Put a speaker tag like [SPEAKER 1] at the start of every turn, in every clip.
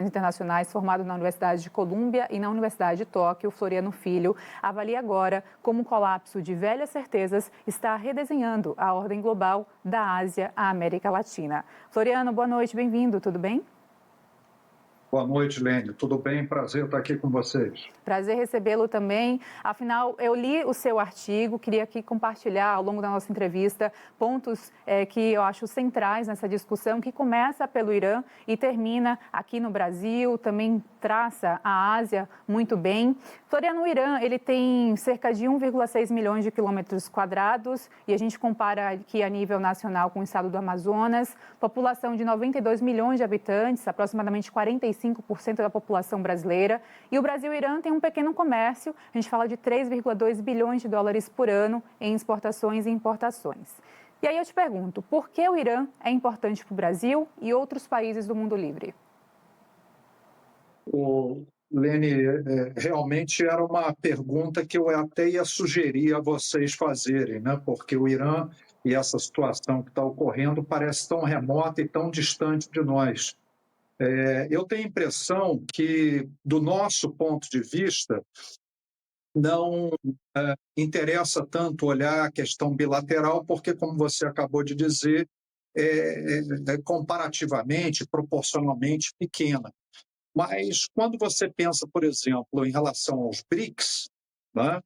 [SPEAKER 1] Internacionais, formado na Universidade de Colômbia e na Universidade de Tóquio, Floriano Filho, avalia agora como o colapso de velhas certezas está redesenhando a ordem global da Ásia à América Latina. Floriano, boa noite, bem-vindo, tudo bem?
[SPEAKER 2] Boa noite, Lene. Tudo bem? Prazer estar aqui com vocês.
[SPEAKER 1] Prazer recebê-lo também. Afinal, eu li o seu artigo, queria aqui compartilhar ao longo da nossa entrevista pontos que eu acho centrais nessa discussão, que começa pelo Irã e termina aqui no Brasil, também traça a Ásia muito bem. Floriano, o Irã, ele tem cerca de 1,6 milhões de quilômetros quadrados e a gente compara aqui a nível nacional com o estado do Amazonas, população de 92 milhões de habitantes, aproximadamente 45% da população brasileira, e o Brasil e o Irã têm um pequeno comércio, a gente fala de 3,2 bilhões de dólares por ano em exportações e importações. E aí eu te pergunto, por que o Irã é importante para o Brasil e outros países do mundo livre?
[SPEAKER 2] Lene, realmente era uma pergunta que eu até ia sugerir a vocês fazerem, né? Porque o Irã e essa situação que está ocorrendo parece tão remota e tão distante de nós. Eu tenho a impressão que, do nosso ponto de vista, não interessa tanto olhar a questão bilateral, porque, como você acabou de dizer, é comparativamente, proporcionalmente pequena. Mas quando você pensa, por exemplo, em relação aos BRICS, né?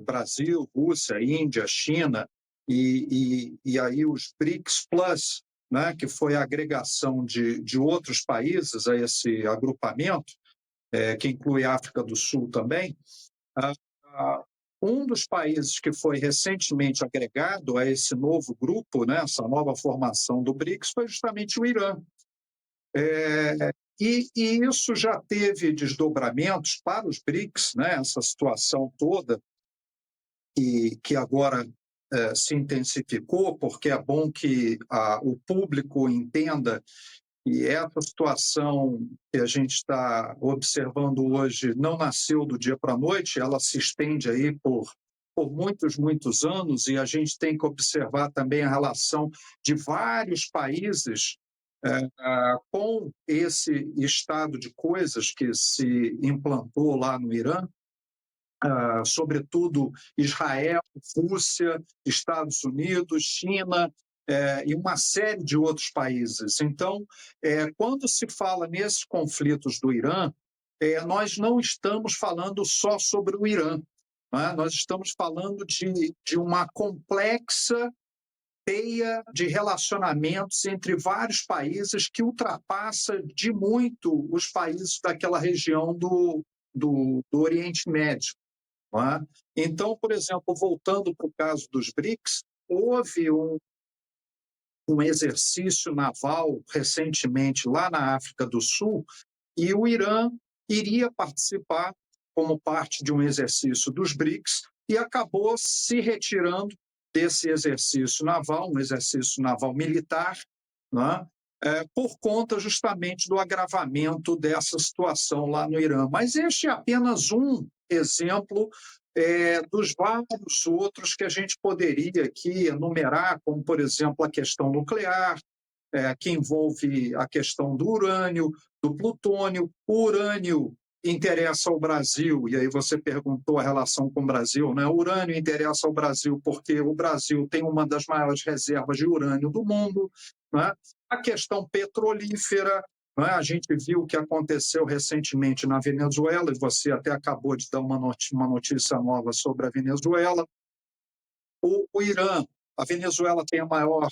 [SPEAKER 2] Brasil, Rússia, Índia, China, e aí os BRICS Plus, né? Que foi a agregação de outros países a esse agrupamento, que inclui a África do Sul também, um dos países que foi recentemente agregado a esse novo grupo, né? Essa nova formação do BRICS, foi justamente o Irã. E isso já teve desdobramentos para os BRICS, né? Essa situação toda, e que agora se intensificou, porque é bom que o público entenda que essa situação que a gente está observando hoje não nasceu do dia para a noite, ela se estende aí por muitos, muitos anos, e a gente tem que observar também a relação de vários países com esse estado de coisas que se implantou lá no Irã, sobretudo Israel, Rússia, Estados Unidos, China, e uma série de outros países. Então, quando se fala nesses conflitos do Irã, nós não estamos falando só sobre o Irã, né? Nós estamos falando de uma complexa teia de relacionamentos entre vários países que ultrapassa de muito os países daquela região do Oriente Médio. Não é? Então, por exemplo, voltando para o caso dos BRICS, houve um exercício naval recentemente lá na África do Sul, e o Irã iria participar como parte de um exercício dos BRICS e acabou se retirando desse exercício naval, um exercício naval militar, né? Por conta justamente do agravamento dessa situação lá no Irã. Mas este é apenas um exemplo dos vários outros que a gente poderia aqui enumerar, como, por exemplo, a questão nuclear, que envolve a questão do urânio, do plutônio. O urânio interessa ao Brasil, e aí você perguntou a relação com o Brasil, né? O urânio interessa ao Brasil porque o Brasil tem uma das maiores reservas de urânio do mundo, né? A questão petrolífera, né? A gente viu o que aconteceu recentemente na Venezuela, e você até acabou de dar uma notícia nova sobre a Venezuela. O Irã, a Venezuela tem a maior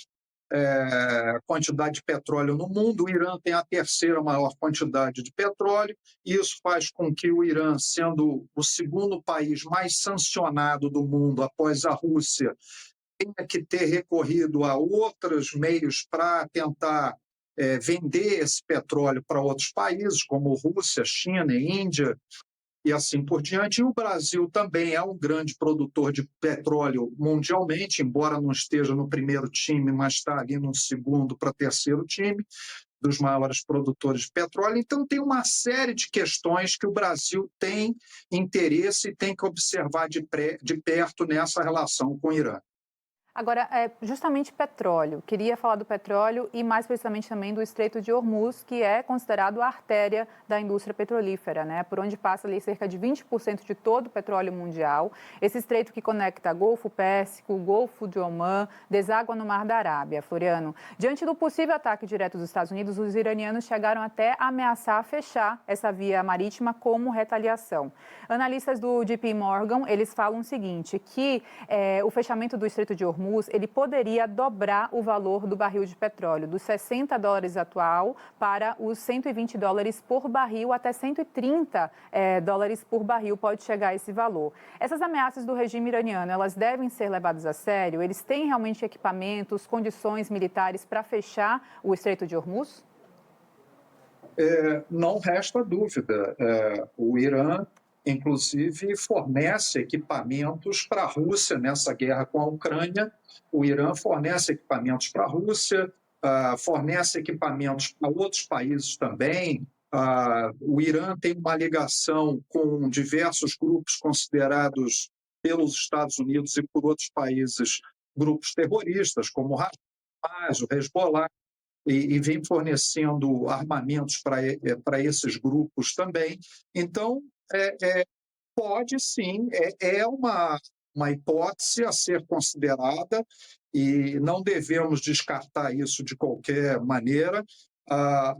[SPEAKER 2] quantidade de petróleo no mundo, o Irã tem a terceira maior quantidade de petróleo, e isso faz com que o Irã, sendo o segundo país mais sancionado do mundo após a Rússia, tenha que ter recorrido a outros meios para tentar vender esse petróleo para outros países, como Rússia, China e Índia, e assim por diante. E o Brasil também é um grande produtor de petróleo mundialmente, embora não esteja no primeiro time, mas está ali no segundo para terceiro time dos maiores produtores de petróleo. Então, tem uma série de questões que o Brasil tem interesse e tem que observar de perto nessa relação com o Irã.
[SPEAKER 1] Agora, justamente petróleo. Queria falar do petróleo e mais precisamente também do Estreito de Hormuz, que é considerado a artéria da indústria petrolífera, né? Por onde passa ali cerca de 20% de todo o petróleo mundial. Esse estreito que conecta Golfo Pérsico, Golfo de Omã, deságua no Mar da Arábia. Floriano, diante do possível ataque direto dos Estados Unidos, os iranianos chegaram até a ameaçar fechar essa via marítima como retaliação. Analistas do JP Morgan, eles falam o seguinte, que o fechamento do Estreito de Hormuz ele poderia dobrar o valor do barril de petróleo, dos $60 atual para os $120 por barril, até $130 por barril pode chegar esse valor. Essas ameaças do regime iraniano, elas devem ser levadas a sério? Eles têm realmente equipamentos, condições militares para fechar o Estreito de Hormuz?
[SPEAKER 2] Não resta dúvida. O Irã, inclusive, fornece equipamentos para a Rússia nessa guerra com a Ucrânia. O Irã fornece equipamentos para a Rússia, fornece equipamentos para outros países também. O Irã tem uma ligação com diversos grupos considerados pelos Estados Unidos e por outros países grupos terroristas, como o Hamas, o Hezbollah, e vem fornecendo armamentos para esses grupos também. Então, pode sim, uma hipótese a ser considerada e não devemos descartar isso de qualquer maneira.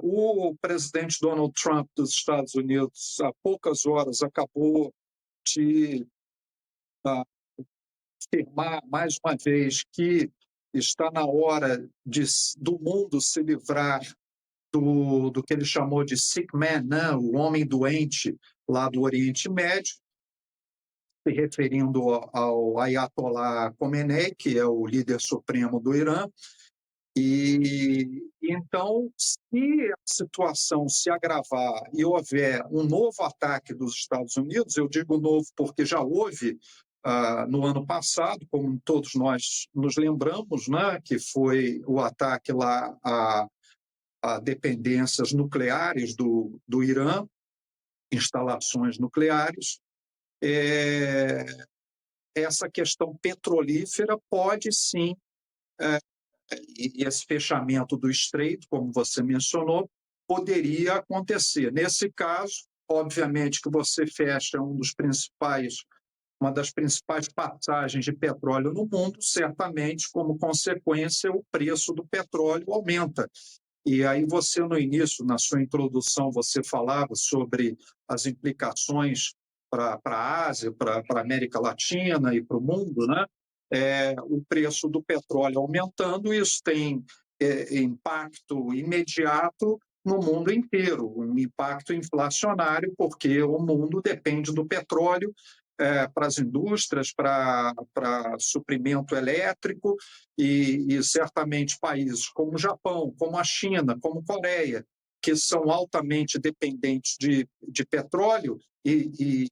[SPEAKER 2] O presidente Donald Trump dos Estados Unidos, há poucas horas, acabou de afirmar mais uma vez que está na hora do mundo se livrar do que ele chamou de sick man, né? O homem doente lá do Oriente Médio, se referindo ao Ayatollah Khomeini, que é o líder supremo do Irã. E então, se a situação se agravar e houver um novo ataque dos Estados Unidos, eu digo novo porque já houve no ano passado, como todos nós nos lembramos, né, que foi o ataque lá a dependências nucleares do Irã, instalações nucleares. Essa questão petrolífera pode sim, e esse fechamento do estreito, como você mencionou, poderia acontecer. Nesse caso, obviamente que você fecha uma das principais passagens de petróleo no mundo, certamente, como consequência, o preço do petróleo aumenta. E aí você, no início, na sua introdução, você falava sobre as implicações para a Ásia, para a América Latina e para o mundo, né? O preço do petróleo aumentando, isso tem impacto imediato no mundo inteiro, um impacto inflacionário, porque o mundo depende do petróleo para as indústrias, para suprimento elétrico, e certamente países como o Japão, como a China, como a Coreia, que são altamente dependentes de petróleo e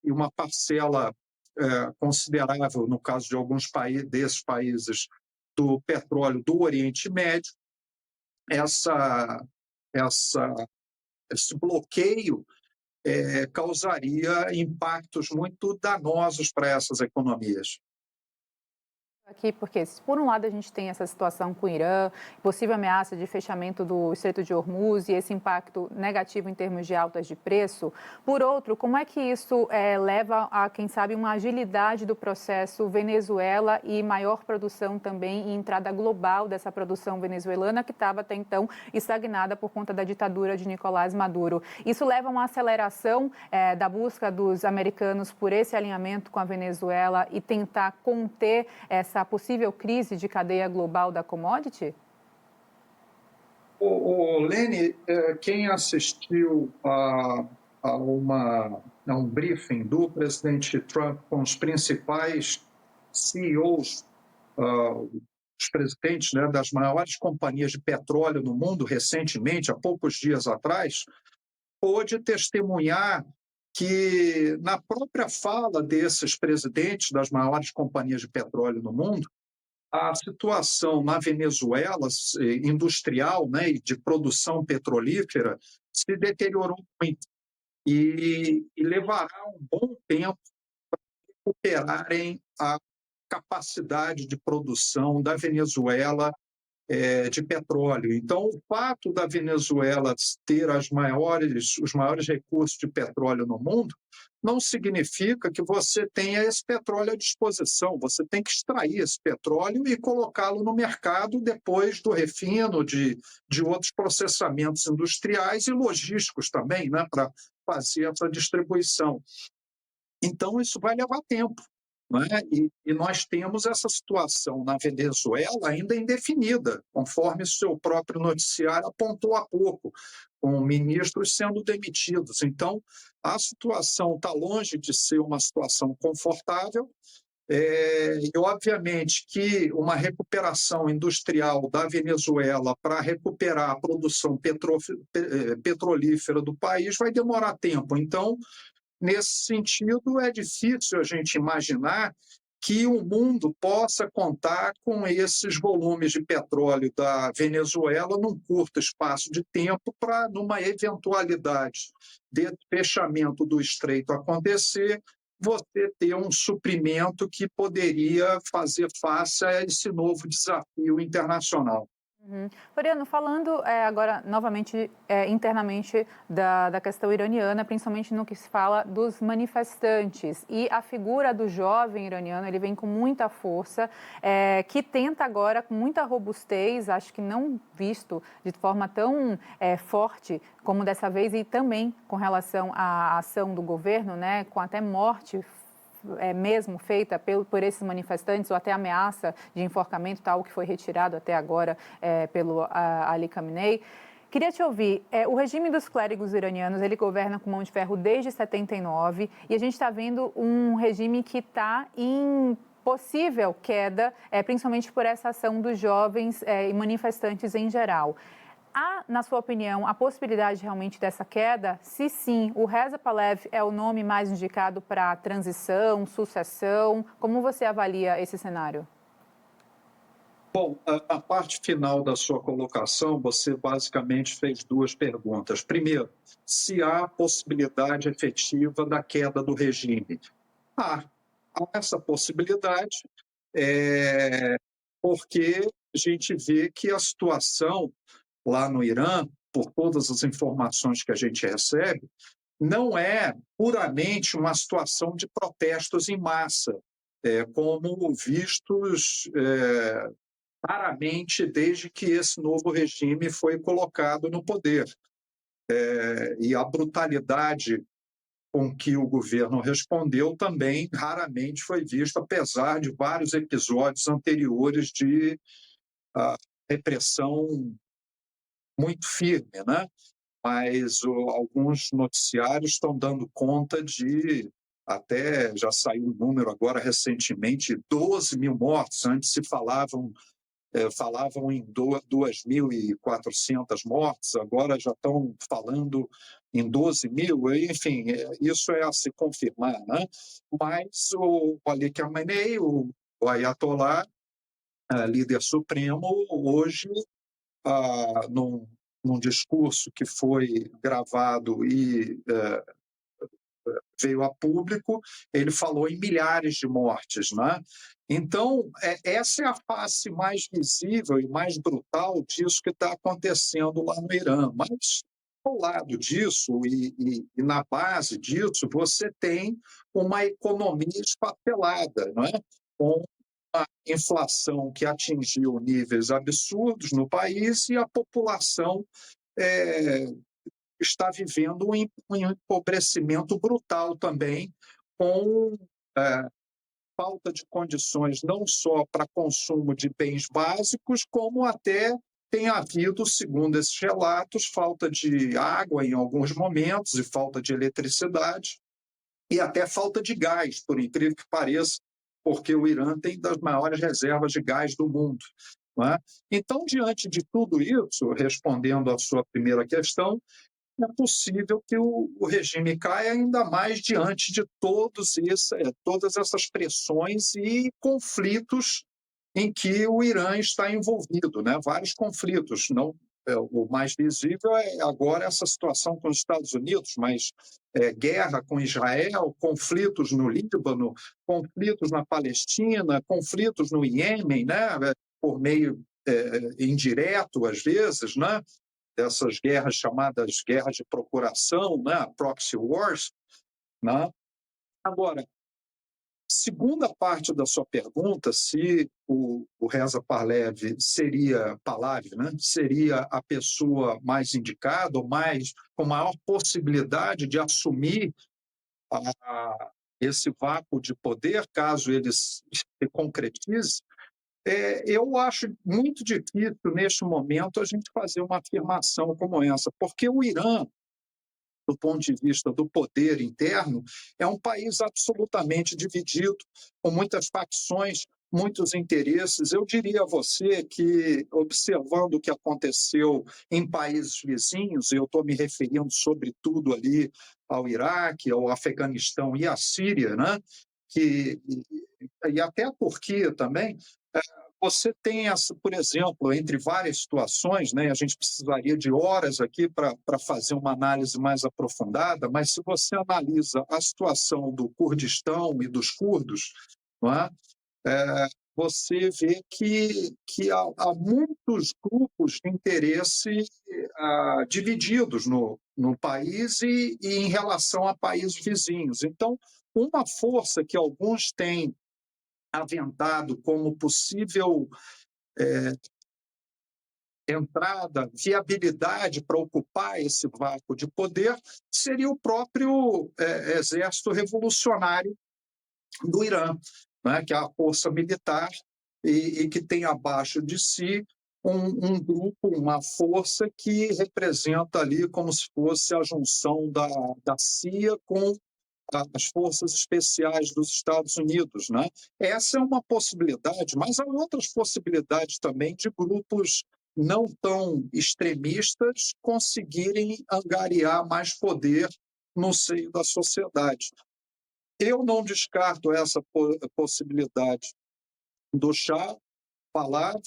[SPEAKER 2] uma parcela considerável, no caso de alguns desses países, do petróleo do Oriente Médio, esse bloqueio causaria impactos muito danosos para essas economias.
[SPEAKER 1] Aqui, porque se por um lado a gente tem essa situação com o Irã, possível ameaça de fechamento do Estreito de Hormuz e esse impacto negativo em termos de altas de preço, por outro, como é que isso leva a, quem sabe, uma agilidade do processo Venezuela e maior produção também e entrada global dessa produção venezuelana que estava até então estagnada por conta da ditadura de Nicolás Maduro? Isso leva a uma aceleração da busca dos americanos por esse alinhamento com a Venezuela e tentar conter essa possível crise de cadeia global da commodity?
[SPEAKER 2] Lene, quem assistiu a um briefing do presidente Trump com os principais CEOs, os presidentes, né, das maiores companhias de petróleo no mundo recentemente, há poucos dias atrás, pôde testemunhar que, na própria fala desses presidentes das maiores companhias de petróleo no mundo, a situação na Venezuela, industrial, né, e de produção petrolífera, se deteriorou muito e levará um bom tempo para recuperarem a capacidade de produção da Venezuela de petróleo. Então, o fato da Venezuela ter os maiores recursos de petróleo no mundo não significa que você tenha esse petróleo à disposição. Você tem que extrair esse petróleo e colocá-lo no mercado depois do refino, de outros processamentos industriais e logísticos também, né, para fazer essa distribuição. Então, isso vai levar tempo. Né? E nós temos essa situação na Venezuela ainda indefinida, conforme seu próprio noticiário apontou há pouco, com ministros sendo demitidos. Então, a situação está longe de ser uma situação confortável, e, obviamente, que uma recuperação industrial da Venezuela para recuperar a produção petrolífera do país vai demorar tempo. Então, nesse sentido, é difícil a gente imaginar que o mundo possa contar com esses volumes de petróleo da Venezuela num curto espaço de tempo para, numa eventualidade de fechamento do estreito acontecer, você ter um suprimento que poderia fazer face a esse novo desafio internacional.
[SPEAKER 1] Floriano, falando agora novamente internamente da questão iraniana, principalmente no que se fala dos manifestantes e a figura do jovem iraniano, ele vem com muita força, que tenta agora com muita robustez, acho que não visto de forma tão forte como dessa vez e também com relação à ação do governo, né, com até morte mesmo feita por esses manifestantes ou até ameaça de enforcamento, tal que foi retirado até agora pelo Ali Khamenei. Queria te ouvir, o regime dos clérigos iranianos, ele governa com mão de ferro desde 79 e a gente está vendo um regime que está em possível queda, principalmente por essa ação dos jovens e manifestantes em geral. Há, na sua opinião, a possibilidade realmente dessa queda? Se sim, o Reza Pahlavi é o nome mais indicado para transição, sucessão? Como você avalia esse cenário?
[SPEAKER 2] Bom, a parte final da sua colocação, você basicamente fez duas perguntas. Primeiro, se há possibilidade efetiva da queda do regime. Há essa possibilidade, porque a gente vê que a situação lá no Irã, por todas as informações que a gente recebe, não é puramente uma situação de protestos em massa, como vistos raramente desde que esse novo regime foi colocado no poder. E a brutalidade com que o governo respondeu também raramente foi vista, apesar de vários episódios anteriores de repressão muito firme, né? Mas alguns noticiários estão dando conta de, até já saiu um número agora recentemente, 12 mil mortos. Antes se falavam em 2.400 mortes, agora já estão falando em 12 mil, enfim, isso é a se confirmar, né? Mas o Ali Khamenei, o Ayatollah, líder supremo, hoje, num discurso que foi gravado e veio a público, ele falou em milhares de mortes, né? Então, essa é a face mais visível e mais brutal disso que está acontecendo lá no Irã. Mas, ao lado disso e na base disso, você tem uma economia esfacelada, não é? Com uma inflação que atingiu níveis absurdos no país e a população está vivendo um empobrecimento brutal também, com falta de condições não só para consumo de bens básicos, como até tem havido, segundo esses relatos, falta de água em alguns momentos e falta de eletricidade e até falta de gás, por incrível que pareça, porque o Irã tem das maiores reservas de gás do mundo. Não é? Então, diante de tudo isso, respondendo à sua primeira questão, é possível que o regime caia ainda mais diante de todas essas pressões e conflitos em que o Irã está envolvido, né? Vários conflitos, não o mais visível é agora essa situação com os Estados Unidos, mas guerra com Israel, conflitos no Líbano, conflitos na Palestina, conflitos no Iêmen, né? Por meio indireto, às vezes, né? Dessas guerras chamadas guerras de procuração, né? Proxy wars, né? Agora, segunda parte da sua pergunta, se o Reza Parlev seria Pahlavi, né? Seria a pessoa mais indicada, ou mais com maior possibilidade de assumir esse vácuo de poder, caso ele se concretize, eu acho muito difícil, neste momento, a gente fazer uma afirmação como essa, porque o Irã, do ponto de vista do poder interno, é um país absolutamente dividido, com muitas facções, muitos interesses. Eu diria a você que, observando o que aconteceu em países vizinhos, eu estou me referindo sobretudo ali ao Iraque, ao Afeganistão e à Síria, né? E até a Turquia também, você tem, por exemplo, entre várias situações, né, a gente precisaria de horas aqui para fazer uma análise mais aprofundada, mas se você analisa a situação do Kurdistão e dos curdos, não é? Você vê que há muitos grupos de interesse divididos no país e em relação a países vizinhos. Então, uma força que alguns têm aventado como possível entrada, viabilidade para ocupar esse vácuo de poder, seria o próprio exército revolucionário do Irã, né, que é a força militar e que tem abaixo de si um grupo, uma força que representa ali como se fosse a junção da CIA com as forças especiais dos Estados Unidos, né? Essa é uma possibilidade, mas há outras possibilidades também de grupos não tão extremistas conseguirem angariar mais poder no seio da sociedade. Eu não descarto essa possibilidade do Shah Pahlavi,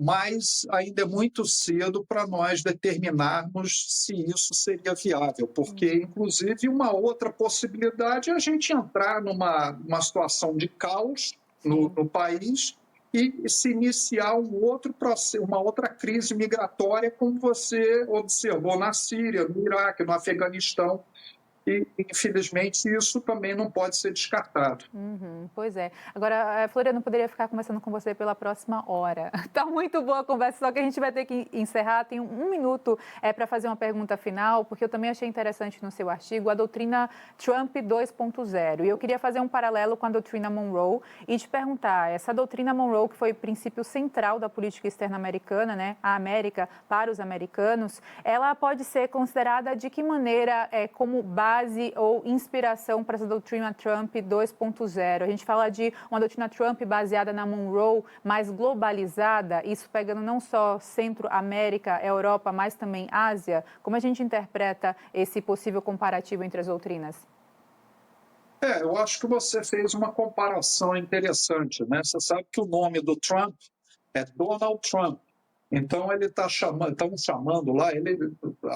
[SPEAKER 2] mas ainda é muito cedo para nós determinarmos se isso seria viável, porque, inclusive, uma outra possibilidade é a gente entrar numa situação de caos no país e se iniciar uma outra crise migratória, como você observou na Síria, no Iraque, no Afeganistão. E, infelizmente, isso também não pode ser descartado.
[SPEAKER 1] Pois é. Agora, Floriano, eu poderia ficar conversando com você pela próxima hora. Tá muito boa a conversa, só que a gente vai ter que encerrar. Tem um minuto para fazer uma pergunta final, porque eu também achei interessante no seu artigo a doutrina Trump 2.0. E eu queria fazer um paralelo com a doutrina Monroe e te perguntar, essa doutrina Monroe, que foi o princípio central da política externa americana, né, a América para os americanos, ela pode ser considerada de que maneira como base ou inspiração para essa doutrina Trump 2.0? A gente fala de uma doutrina Trump baseada na Monroe, mais globalizada, isso pegando não só Centro-América, Europa, mas também Ásia. Como a gente interpreta esse possível comparativo entre as doutrinas?
[SPEAKER 2] Eu acho que você fez uma comparação interessante, né? Você sabe que o nome do Trump é Donald Trump. Então ele estão chamando lá,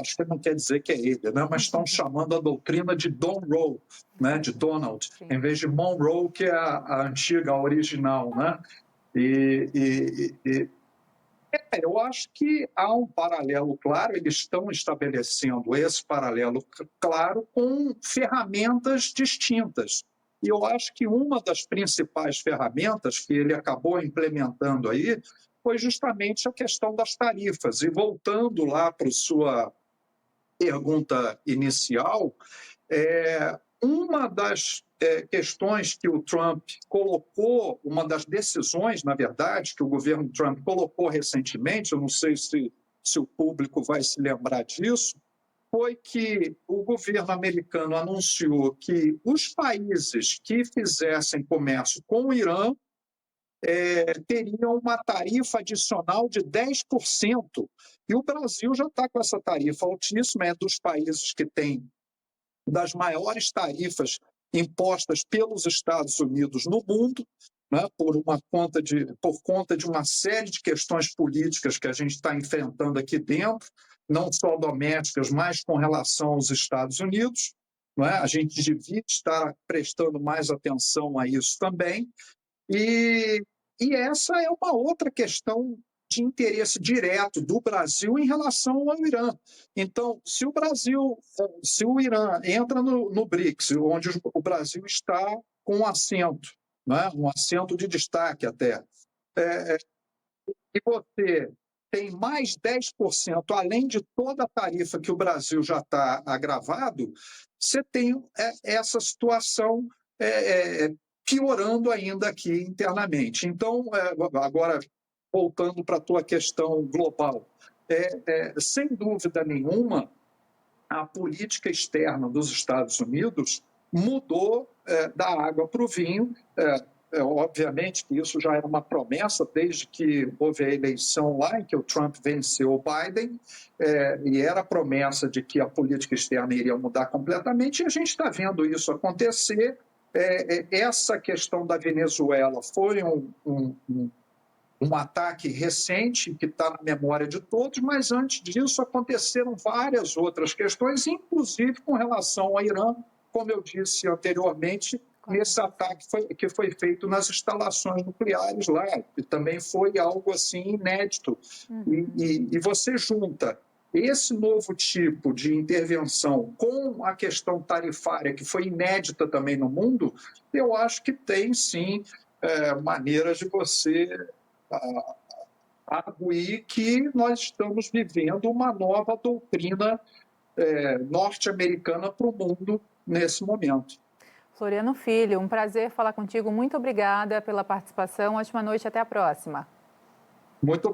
[SPEAKER 2] acho que não quer dizer que é ele, né? Mas estão chamando a doutrina de Monroe, né? De Donald,
[SPEAKER 1] Sim.
[SPEAKER 2] em vez de Monroe, que é a antiga, a original, né? Eu acho que há um paralelo claro, eles estão estabelecendo esse paralelo claro com ferramentas distintas. E eu acho que uma das principais ferramentas que ele acabou implementando aí foi justamente a questão das tarifas. E voltando lá para a sua pergunta inicial, uma das questões que o Trump colocou, uma das decisões, na verdade, que o governo Trump colocou recentemente, eu não sei se o público vai se lembrar disso, foi que o governo americano anunciou que os países que fizessem comércio com o Irã teriam uma tarifa adicional de 10%. E o Brasil já está com essa tarifa altíssima, é dos países que têm das maiores tarifas impostas pelos Estados Unidos no mundo, né, por conta de uma série de questões políticas que a gente está enfrentando aqui dentro, não só domésticas, mas com relação aos Estados Unidos. Não é? A gente devia estar prestando mais atenção a isso também. E, e essa é uma outra questão de interesse direto do Brasil em relação ao Irã. Então, se o Irã entra no BRICS, onde o Brasil está com um assento, né, um assento de destaque até, e você tem mais 10%, além de toda a tarifa que o Brasil já está agravado, você tem essa situação piorando ainda aqui internamente. Então, agora, voltando para a tua questão global, sem dúvida nenhuma, a política externa dos Estados Unidos mudou da água para o vinho. Obviamente que isso já era uma promessa desde que houve a eleição lá em que o Trump venceu o Biden, e era a promessa de que a política externa iria mudar completamente, e a gente está vendo isso acontecer. Essa questão da Venezuela foi um ataque recente que está na memória de todos, mas antes disso aconteceram várias outras questões, inclusive com relação ao Irã, como eu disse anteriormente, nesse ataque que foi feito nas instalações nucleares lá, que também foi algo assim inédito. E você junta esse novo tipo de intervenção com a questão tarifária, que foi inédita também no mundo, eu acho que tem, sim, maneiras de você arguir que nós estamos vivendo uma nova doutrina norte-americana para o mundo nesse momento.
[SPEAKER 1] Floriano Filho, um prazer falar contigo. Muito obrigada pela participação. Ótima noite, até a próxima.
[SPEAKER 2] Muito